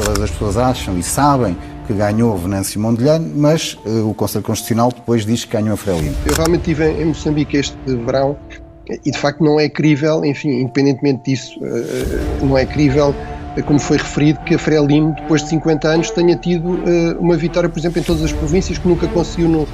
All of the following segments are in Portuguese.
todas as pessoas acham e sabem que ganhou Venâncio Mondlane, mas o Conselho Constitucional depois diz que ganhou Frei Limo. Eu realmente estive em Moçambique este verão e de facto não é crível, enfim, independentemente disso, não é crível, como foi referido, que a Frei Limo, depois de 50 anos, tenha tido uma vitória, por exemplo, em todas as províncias que nunca conseguiu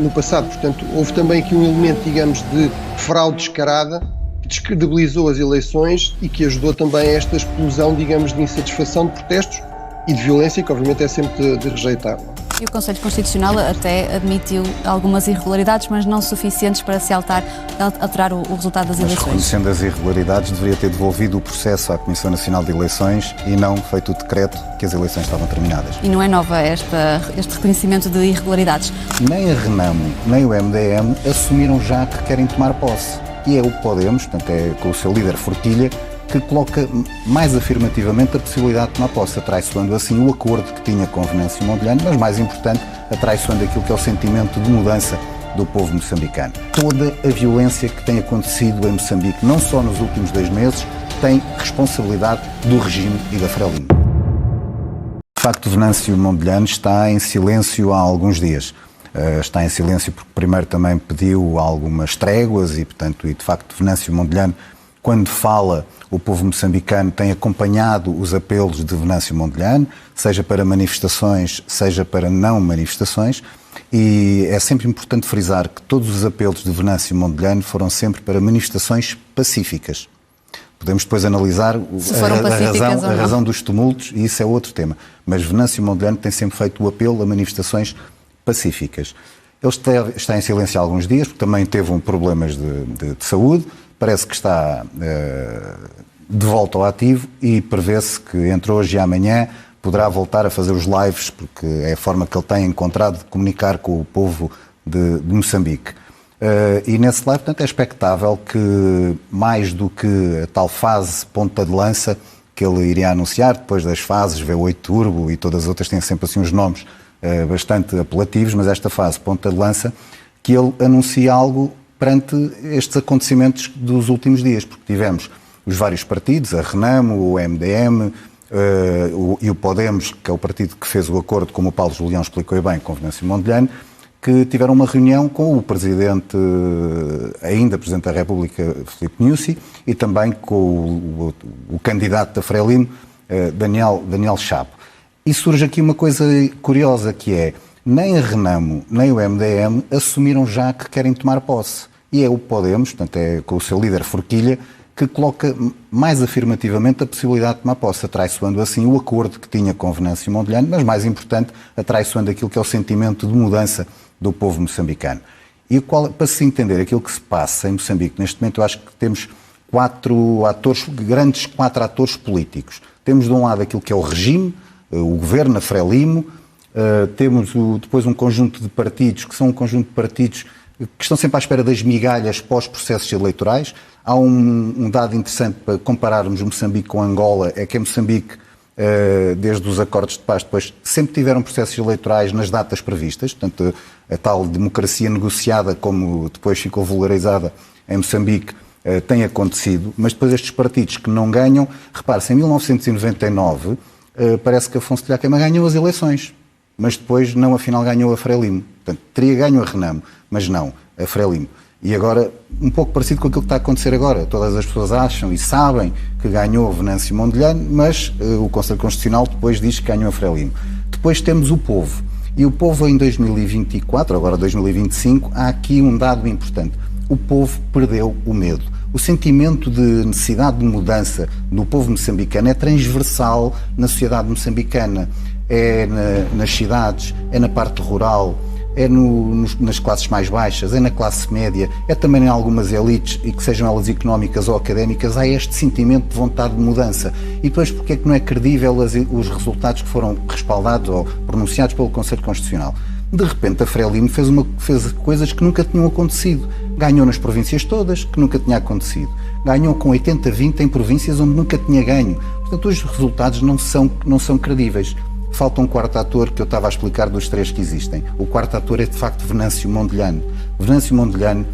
no passado. Portanto, houve também aqui um elemento, digamos, de fraude descarada, que descredibilizou as eleições e que ajudou também a esta explosão, digamos, de insatisfação, de protestos e de violência, que obviamente é sempre de rejeitar. E o Conselho Constitucional até admitiu algumas irregularidades, mas não suficientes para se alterar o resultado das eleições. Reconhecendo as irregularidades, deveria ter devolvido o processo à Comissão Nacional de Eleições e não feito o decreto que as eleições estavam terminadas. E não é nova este reconhecimento de irregularidades? Nem a Renamo, nem o MDM assumiram já que querem tomar posse. E é o Podemos, portanto é com o seu líder Forquilha, que coloca mais afirmativamente a possibilidade de tomar posse, atraiçoando assim o acordo que tinha com Venâncio Mondlane, mas mais importante, atraiçoando aquilo que é o sentimento de mudança do povo moçambicano. Toda a violência que tem acontecido em Moçambique, não só nos últimos 2 meses, tem responsabilidade do regime e da Frei Limo. De facto, Venâncio Mondlane está em silêncio há alguns dias. Está em silêncio porque primeiro também pediu algumas tréguas e, portanto, de facto, Venâncio Mondlane, quando fala, o povo moçambicano tem acompanhado os apelos de Venâncio Mondlane, seja para manifestações, seja para não manifestações, e é sempre importante frisar que todos os apelos de Venâncio Mondlane foram sempre para manifestações pacíficas. Podemos depois analisar a razão dos tumultos, e isso é outro tema. Mas Venâncio Mondlane tem sempre feito o apelo a manifestações pacíficas. Ele está em silêncio há alguns dias, porque também teve problemas de saúde. Parece que está de volta ao ativo e prevê-se que entre hoje e amanhã poderá voltar a fazer os lives, porque é a forma que ele tem encontrado de comunicar com o povo de Moçambique. E nesse live, portanto, é expectável que, mais do que a tal fase ponta de lança que ele iria anunciar, depois das fases V8 Turbo e todas as outras têm sempre assim uns nomes bastante apelativos, mas esta fase ponta de lança, que ele anuncie algo perante estes acontecimentos dos últimos dias, porque tivemos os vários partidos, a Renamo, o MDM e o Podemos, que é o partido que fez o acordo, como o Paulo Julião explicou bem, com Venâncio Mondlane, que tiveram uma reunião com o Presidente, ainda Presidente da República, Filipe Nyusi, e também com o candidato da Frei Limo, Daniel Chapo. E surge aqui uma coisa curiosa, que é, nem a Renamo, nem o MDM assumiram já que querem tomar posse. E é o Podemos, portanto é com o seu líder Forquilha, que coloca mais afirmativamente a possibilidade de tomar posse, atraiçoando assim o acordo que tinha com Venâncio Mondlane, mas mais importante, atraiçoando aquilo que é o sentimento de mudança do povo moçambicano. E para se entender aquilo que se passa em Moçambique neste momento, eu acho que temos 4 atores políticos. Temos de um lado aquilo que é o regime, o governo, a Frei Limo, temos depois um conjunto de partidos, que são um conjunto de partidos que estão sempre à espera das migalhas pós-processos eleitorais. Há um dado interessante para compararmos Moçambique com Angola, é que em Moçambique, desde os acordos de paz, depois sempre tiveram processos eleitorais nas datas previstas, portanto, a tal democracia negociada, como depois ficou vulgarizada em Moçambique, tem acontecido, mas depois estes partidos que não ganham, repare-se, em 1999, parece que Afonso Telhacama ganhou as eleições, mas depois não, afinal ganhou a Frei Limo. Portanto, teria ganho a Renamo, mas não, a Frei Limo. E agora, um pouco parecido com aquilo que está a acontecer agora. Todas as pessoas acham e sabem que ganhou Venâncio Mondlane, mas o Conselho Constitucional depois diz que ganhou a Frei Limo. Depois temos o povo. E o povo em 2024, agora 2025, há aqui um dado importante. O povo perdeu o medo. O sentimento de necessidade de mudança no povo moçambicano é transversal na sociedade moçambicana. É nas cidades, é na parte rural, é nas classes mais baixas, é na classe média, é também em algumas elites, e que sejam elas económicas ou académicas, há este sentimento de vontade de mudança. E depois, porque é que não é credível os resultados que foram respaldados ou pronunciados pelo Conselho Constitucional? De repente, a Frei Limo fez coisas que nunca tinham acontecido. Ganhou nas províncias todas, que nunca tinha acontecido. Ganhou com 80-20 em províncias onde nunca tinha ganho. Portanto, os resultados não são credíveis. Falta um quarto ator que eu estava a explicar dos 3 que existem. O quarto ator é, de facto, Venâncio Mondlane. Venâncio Mondlane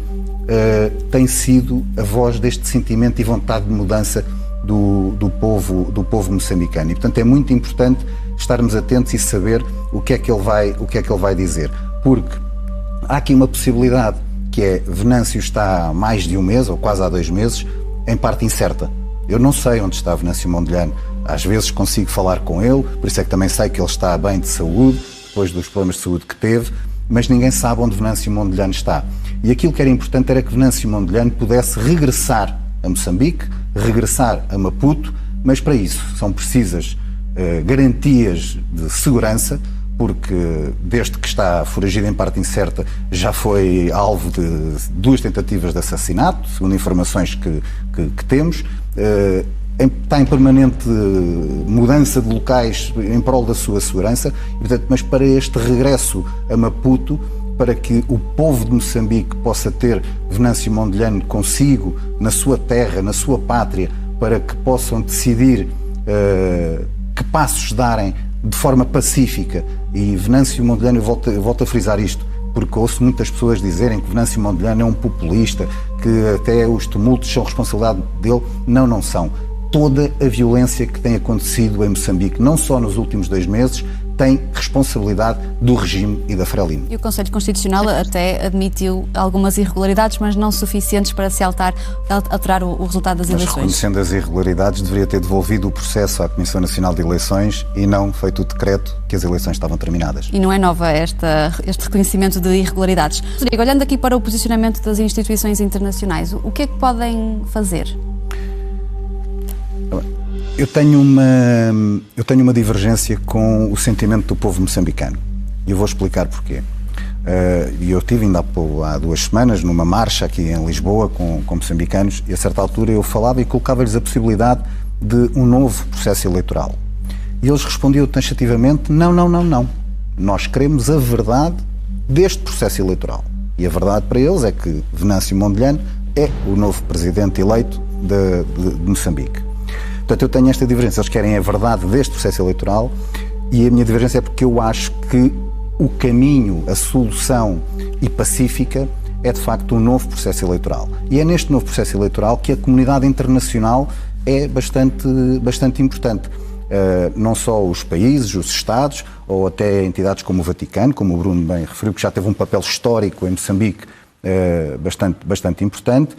tem sido a voz deste sentimento e vontade de mudança do povo moçambicano. E, portanto, é muito importante estarmos atentos e saber o que é que ele vai dizer. Porque há aqui uma possibilidade, que é Venâncio está há mais de um mês, ou quase há 2 meses, em parte incerta. Eu não sei onde está Venâncio Mondlane. Às vezes consigo falar com ele, por isso é que também sei que ele está bem de saúde, depois dos problemas de saúde que teve, mas ninguém sabe onde Venâncio Mondlane está. E aquilo que era importante era que Venâncio Mondlane pudesse regressar a Moçambique, regressar a Maputo, mas para isso são precisas garantias de segurança, porque desde que está foragido em parte incerta já foi alvo de 2 tentativas de assassinato, segundo informações que temos. Está em permanente mudança de locais em prol da sua segurança, mas para este regresso a Maputo, para que o povo de Moçambique possa ter Venâncio Mondlane consigo, na sua terra, na sua pátria, para que possam decidir que passos darem de forma pacífica. E Venâncio Mondlane, eu volto a frisar isto, porque ouço muitas pessoas dizerem que Venâncio Mondlane é um populista, que até os tumultos são responsabilidade dele. Não são. Toda a violência que tem acontecido em Moçambique, não só nos últimos 2 meses, tem responsabilidade do regime e da Frelimo. E o Conselho Constitucional até admitiu algumas irregularidades, mas não suficientes para se alterar o resultado das eleições. Reconhecendo as irregularidades, deveria ter devolvido o processo à Comissão Nacional de Eleições e não feito o decreto que as eleições estavam terminadas. E não é nova este reconhecimento de irregularidades. Rodrigo, olhando aqui para o posicionamento das instituições internacionais, o que é que podem fazer? Eu tenho uma divergência com o sentimento do povo moçambicano. E eu vou explicar porquê. Eu estive ainda há 2 semanas numa marcha aqui em Lisboa com moçambicanos e a certa altura eu falava e colocava-lhes a possibilidade de um novo processo eleitoral. E eles respondiam taxativamente: não. Nós queremos a verdade deste processo eleitoral. E a verdade para eles é que Venâncio Mondlane é o novo presidente eleito de Moçambique. Portanto, eu tenho esta divergência. Eles querem a verdade deste processo eleitoral e a minha divergência é porque eu acho que o caminho, a solução e pacífica é, de facto, um novo processo eleitoral. E é neste novo processo eleitoral que a comunidade internacional é bastante importante. Não só os países, os Estados, ou até entidades como o Vaticano, como o Bruno bem referiu, que já teve um papel histórico em Moçambique bastante importante.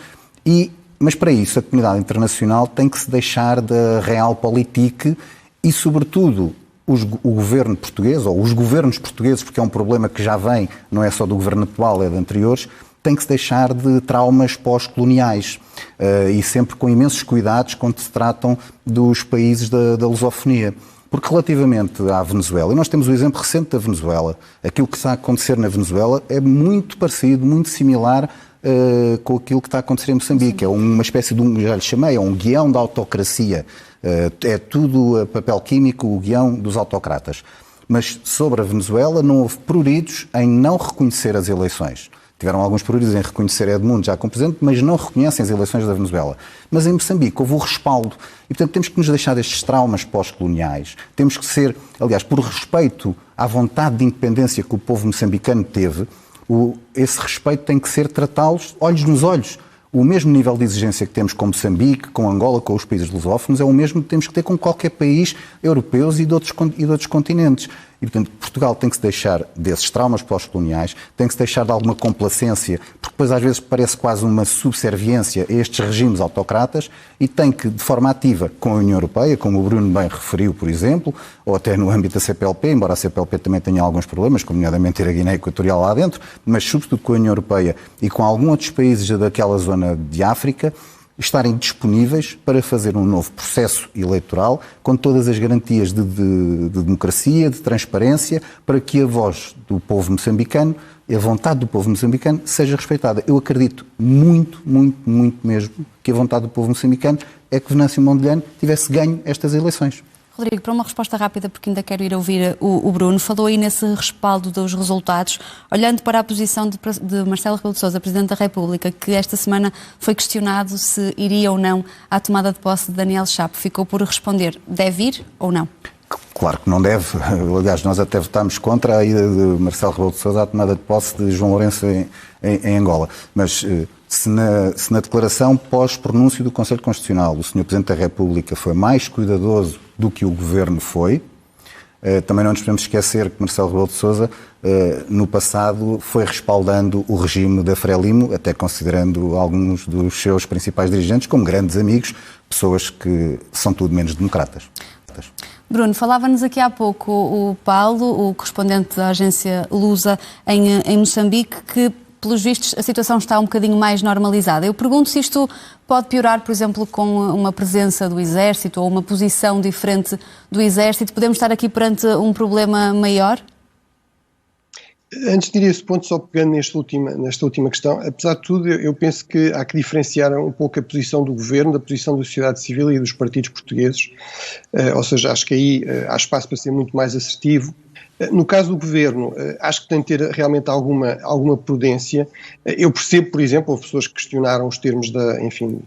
Mas para isso a comunidade internacional tem que se deixar da realpolitik e, sobretudo, o governo português, ou os governos portugueses, porque é um problema que já vem, não é só do governo atual, é de anteriores, tem que se deixar de traumas pós-coloniais e sempre com imensos cuidados quando se tratam dos países da lusofonia. Porque relativamente à Venezuela, e nós temos o exemplo recente da Venezuela, aquilo que está a acontecer na Venezuela é muito parecido, muito similar com aquilo que está a acontecer em Moçambique. É uma espécie de já lhe chamei, é um guião da autocracia. É tudo papel químico, o guião dos autocratas. Mas sobre a Venezuela não houve pruridos em não reconhecer as eleições. Tiveram alguns pruridos em reconhecer Edmundo já como presidente, mas não reconhecem as eleições da Venezuela. Mas em Moçambique houve o respaldo. E, portanto, temos que nos deixar destes traumas pós-coloniais. Temos que ser, aliás, por respeito à vontade de independência que o povo moçambicano teve, esse respeito tem que ser tratá-los olhos nos olhos. O mesmo nível de exigência que temos com Moçambique, com Angola, com os países lusófonos, é o mesmo que temos que ter com qualquer país europeu e de outros continentes. E, portanto, Portugal tem que se deixar desses traumas pós-coloniais, tem que se deixar de alguma complacência, porque depois às vezes parece quase uma subserviência a estes regimes autocratas, e tem que, de forma ativa, com a União Europeia, como o Bruno bem referiu, por exemplo, ou até no âmbito da CPLP, embora a CPLP também tenha alguns problemas, como nomeadamente ter a Guiné Equatorial lá dentro, mas sobretudo com a União Europeia e com alguns outros países daquela zona de África, estarem disponíveis para fazer um novo processo eleitoral com todas as garantias de democracia, de transparência, para que a voz do povo moçambicano e a vontade do povo moçambicano seja respeitada. Eu acredito muito mesmo que a vontade do povo moçambicano é que Venâncio Mondlane tivesse ganho estas eleições. Rodrigo, para uma resposta rápida, porque ainda quero ir ouvir o Bruno, falou aí nesse respaldo dos resultados, olhando para a posição de Marcelo Rebelo de Sousa, Presidente da República, que esta semana foi questionado se iria ou não à tomada de posse de Daniel Chapo. Ficou por responder, deve ir ou não? Claro que não deve. Aliás, nós até votámos contra a ida de Marcelo Rebelo de Sousa à tomada de posse de João Lourenço em Angola. Mas Se na declaração pós-pronúncio do Conselho Constitucional o Sr. Presidente da República foi mais cuidadoso do que o Governo foi, também não nos podemos esquecer que Marcelo Rebelo de Sousa, no passado, foi respaldando o regime da Frelimo, até considerando alguns dos seus principais dirigentes como grandes amigos, pessoas que são tudo menos democratas. Bruno, falava-nos aqui há pouco o Paulo, o correspondente da agência Lusa em Moçambique, que, pelos vistos, a situação está um bocadinho mais normalizada. Eu pergunto se isto pode piorar, por exemplo, com uma presença do Exército ou uma posição diferente do Exército. Podemos estar aqui perante um problema maior? Antes de ir a esse ponto, só pegando nesta última questão, apesar de tudo, eu penso que há que diferenciar um pouco a posição do Governo da posição da sociedade civil e dos partidos portugueses, ou seja, acho que aí há espaço para ser muito mais assertivo. No caso do Governo, acho que tem de ter realmente alguma prudência. Eu percebo, por exemplo, houve pessoas que questionaram os termos daquilo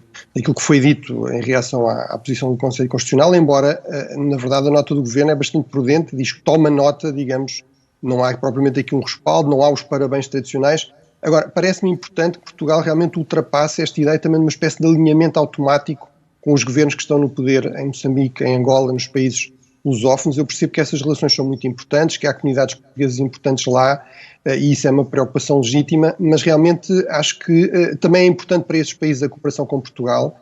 que foi dito em reação à posição do Conselho Constitucional, embora, na verdade, a nota do Governo é bastante prudente, diz que toma nota, digamos. Não há propriamente aqui um respaldo, não há os parabéns tradicionais. Agora, parece-me importante que Portugal realmente ultrapasse esta ideia também de uma espécie de alinhamento automático com os governos que estão no poder em Moçambique, em Angola, nos países lusófonos. Eu percebo que essas relações são muito importantes, que há comunidades portuguesas importantes lá, e isso é uma preocupação legítima, mas realmente acho que também é importante para esses países a cooperação com Portugal,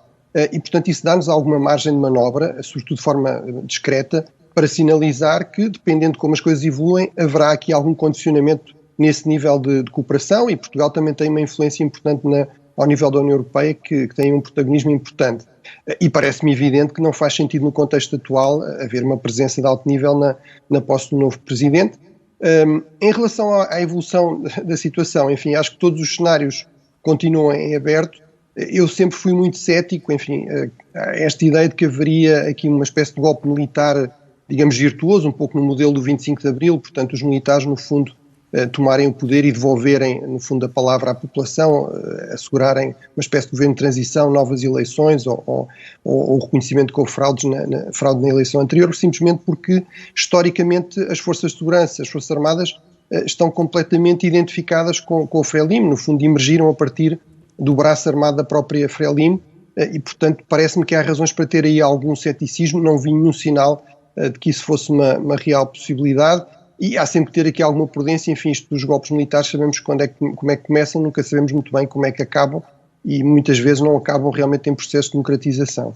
e portanto isso dá-nos alguma margem de manobra, sobretudo de forma discreta, para sinalizar que, dependendo de como as coisas evoluem, haverá aqui algum condicionamento nesse nível de cooperação, e Portugal também tem uma influência importante ao nível da União Europeia, que tem um protagonismo importante. E parece-me evidente que não faz sentido no contexto atual haver uma presença de alto nível na posse do novo Presidente. Em relação à evolução da situação, enfim, acho que todos os cenários continuam em aberto. Eu sempre fui muito cético, enfim, esta ideia de que haveria aqui uma espécie de golpe militar, digamos, virtuoso, um pouco no modelo do 25 de Abril, portanto os militares, no fundo, tomarem o poder e devolverem, no fundo, a palavra à população, assegurarem uma espécie de governo de transição, novas eleições ou reconhecimento com fraude na eleição anterior, simplesmente porque, historicamente, as forças de segurança, as forças armadas, estão completamente identificadas com o Frelimo, no fundo, emergiram a partir do braço armado da própria Frelimo, e, portanto, parece-me que há razões para ter aí algum ceticismo, não vi nenhum sinal de que isso fosse uma real possibilidade, e há sempre que ter aqui alguma prudência. Enfim, isto dos golpes militares, sabemos como é que começam, nunca sabemos muito bem como é que acabam, e muitas vezes não acabam realmente em processo de democratização.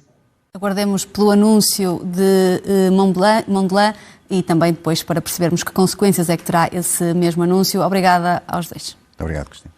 Aguardemos pelo anúncio de Mondlane e também depois para percebermos que consequências é que terá esse mesmo anúncio. Obrigada aos dois. Muito obrigado, Cristina.